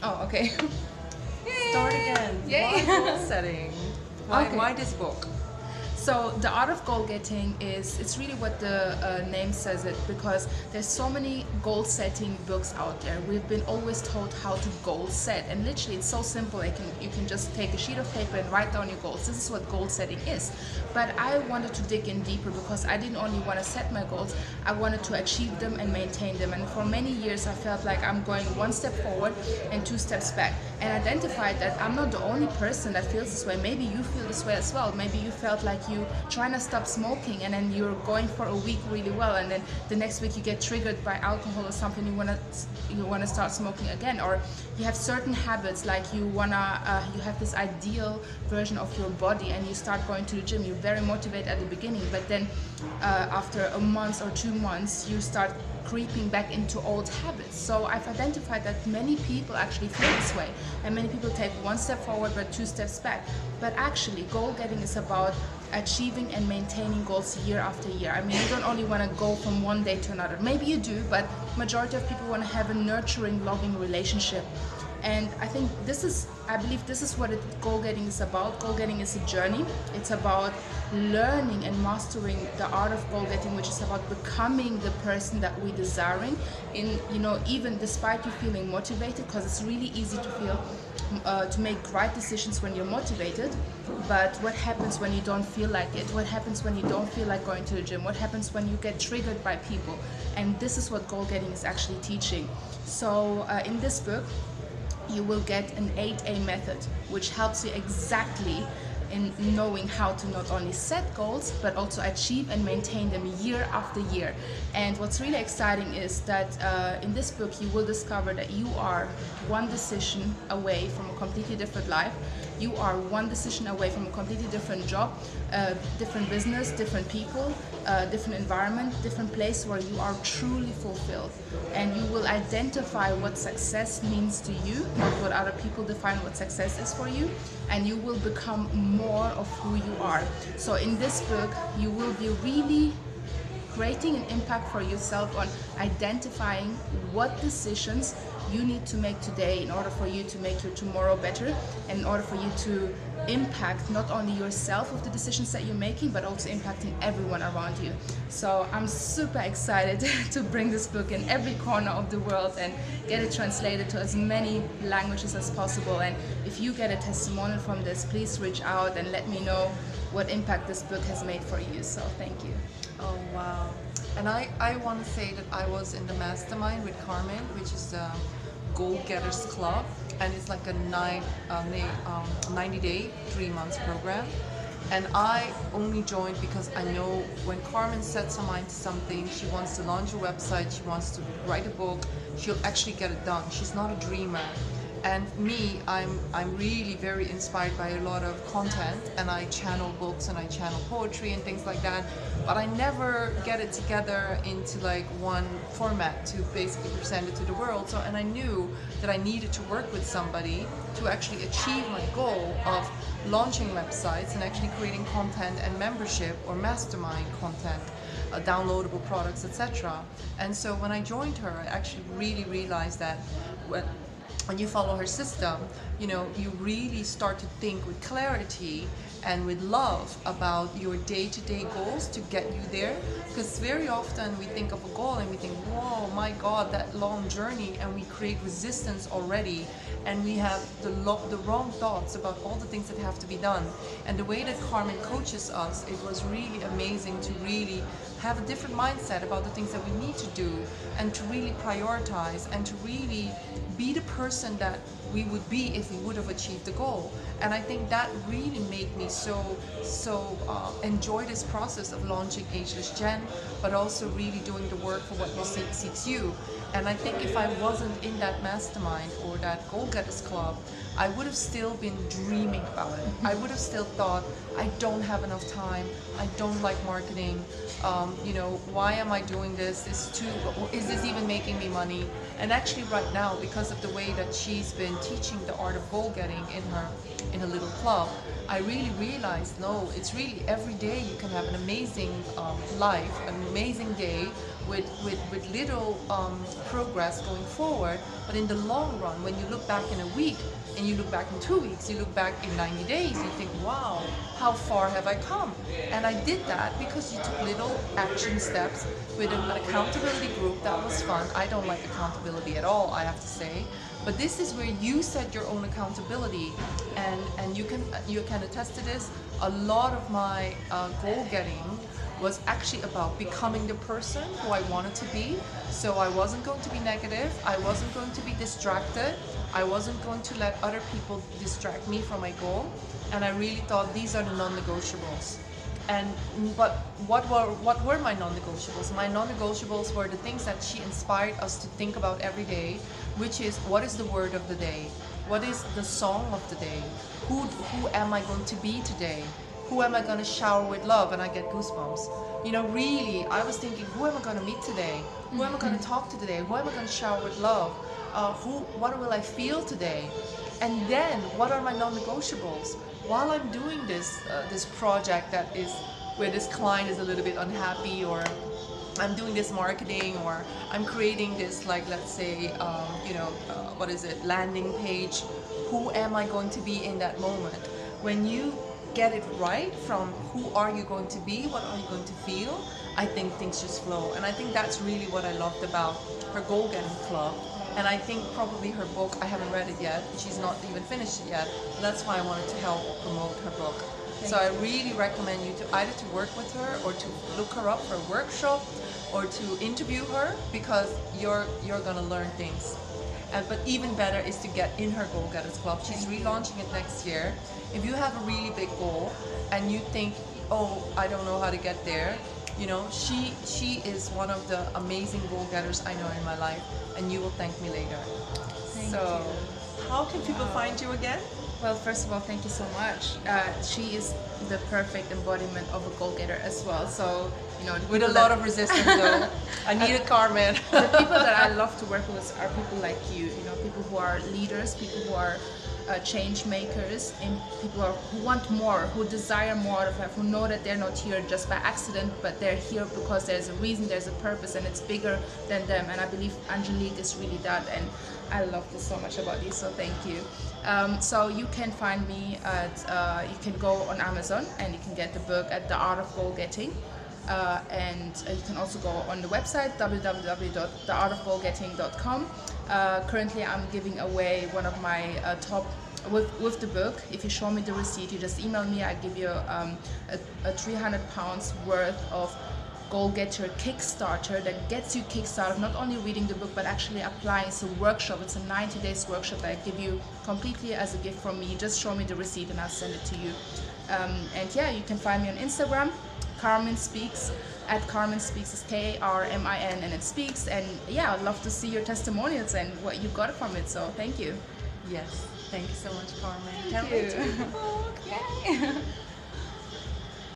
Oh, okay. Start again. Yay. Why goal setting? Why, Okay. why this book? So the art of goal getting is it's really what the name says it, because there's so many goal setting books out there. We've been always told how to goal set, and literally it's so simple. You can just take a sheet of paper and write down your goals. This is what goal setting is. But I wanted to dig in deeper because I didn't only want to set my goals, I wanted to achieve them and maintain them. And for many years I felt like I'm going one step forward and two steps back, and identified that I'm not the only person that feels this way. Maybe you feel this way as well. Maybe you felt like you trying to stop smoking, and then you're going for a week really well, and then the next week you get triggered by alcohol or something, you wanna start smoking again. Or you have certain habits, like you have this ideal version of your body, and you start going to the gym. You're very motivated at the beginning, but then after a month or 2 months you start creeping back into old habits. So I've identified that many people actually feel this way, and many people take one step forward but two steps back. But actually, goal getting is about achieving and maintaining goals year after year. I mean, you don't only want to go from one day to another. Maybe you do, but majority of people want to have a nurturing, loving relationship. And I believe this is what goal getting is about. Goal getting is a journey. It's about learning and mastering the art of goal getting, which is about becoming the person that we're desiring. Even despite you feeling motivated, because it's really easy to feel to make right decisions when you're motivated. But what happens when you don't feel like it? What happens when you don't feel like going to the gym? What happens when you get triggered by people? And this is what goal getting is actually teaching. So in this book, you will get an 8A method, which helps you exactly in knowing how to not only set goals but also achieve and maintain them year after year. And what's really exciting is that in this book you will discover that you are one decision away from a completely different life. You are one decision away from a completely different job, different business, different people, different environment, different place where you are truly fulfilled. And you will identify what success means to you, not what other people define what success is for you, and you will become more of who you are. So in this book, you will be really creating an impact for yourself on identifying what decisions you need to make today in order for you to make your tomorrow better, and in order for you to impact not only yourself with the decisions that you're making, but also impacting everyone around you. So I'm super excited to bring this book in every corner of the world and get it translated to as many languages as possible. And if you get a testimonial from this, please reach out and let me know what impact this book has made for you. So thank you. Oh, wow. And I want to say that I was in the mastermind with Carmen, which is the Goal Getters Club, and it's like a 90-day, 3 months program. And I only joined because I know when Carmen sets her mind to something, she wants to launch a website, she wants to write a book, she'll actually get it done. She's not a dreamer. And me, I'm really very inspired by a lot of content, and I channel books and I channel poetry and things like that, but I never get it together into like one format to basically present it to the world. So, and I knew that I needed to work with somebody to actually achieve my goal of launching websites and actually creating content and membership or mastermind content, downloadable products, etc. And so when I joined her, I actually really realized that when you follow her system, you really start to think with clarity and with love about your day-to-day goals to get you there. Because very often we think of a goal and we think, whoa, my God, that long journey, and we create resistance already, and we have the wrong thoughts about all the things that have to be done. And the way that Carmen coaches us, it was really amazing to really have a different mindset about the things that we need to do, and to really prioritize, and to really be the person that we would be if we would have achieved the goal. And I think that really made me so enjoy this process of launching Ageless Jen, but also really doing the work for what you seeks you. And I think if I wasn't in that mastermind or that Goal Getters Club, I would have still been dreaming about it. I would have still thought, I don't have enough time. I don't like marketing. Why am I doing this? Is this even making me money? And actually right now, because of the way that she's been teaching the art of goal getting in her little club, I really realized, no, it's really every day you can have an amazing life, an amazing day with little progress going forward. But in the long run, when you look back in a week, and you look back in 2 weeks, you look back in 90 days, you think, wow, how far have I come? And I did that because you took little action steps with an accountability group. That was fun. I don't like accountability at all, I have to say. But this is where you set your own accountability, and you can attest to this. A lot of my goal getting was actually about becoming the person who I wanted to be. So I wasn't going to be negative. I wasn't going to be distracted. I wasn't going to let other people distract me from my goal. And I really thought these are the non-negotiables. But what were my non-negotiables? My non-negotiables were the things that she inspired us to think about every day, which is, what is the word of the day? What is the song of the day? Who am I going to be today? Who am I going to shower with love? And I get goosebumps. Really, I was thinking, who am I going to meet today? Who am I going to talk to today? Who am I going to shower with love? What will I feel today? And then, what are my non-negotiables? While I'm doing this project where this client is a little bit unhappy, or I'm doing this marketing, or I'm creating this, like, let's say, landing page. Who am I going to be in that moment? When you get it right from who are you going to be, what are you going to feel, I think things just flow. And I think that's really what I loved about her Goal Getting Club. And I think probably her book, I haven't read it yet, she's not even finished it yet. That's why I wanted to help promote her book. So I really recommend you to either to work with her, or to look her up for a workshop, or to interview her, because you're gonna learn things. But even better is to get in her Goal Getters Club. She's relaunching it next year. If you have a really big goal and you think, oh, I don't know how to get there, she is one of the amazing goal getters I know in my life, and you will thank me later. Thank you. How can people find you again? Well, first of all, thank you so much. She is the perfect embodiment of a goal-getter as well. So, with a lot of resistance, though. I needed Carmen. The people that I love to work with are people like you. People who are leaders, people who are change makers, and people who want more, who desire more out of life, who know that they're not here just by accident, but they're here because there's a reason, there's a purpose, and it's bigger than them. And I believe Angelique is really that, and I love this so much about you, so thank you. So you can find me at, you can go on Amazon and you can get the book at The Art of Goal Getting. And you can also go on the website www.theartofgoalgetting.com. Currently I'm giving away one of my top with the book. If you show me the receipt, you just email me, I give you a £300 worth of Goal Getter Kickstarter that gets you kickstarted, not only reading the book but actually applying. It's a workshop, it's a 90 days workshop that I give you completely as a gift from me. Just show me the receipt and I'll send it to you. And yeah, you can find me on Instagram, Carmen Speaks, at Carmen Speaks, is Karmin, and it speaks. And yeah, I'd love to see your testimonials and what you got from it, so thank you. Yes, thank you so much, Carmen. Thank you. Okay.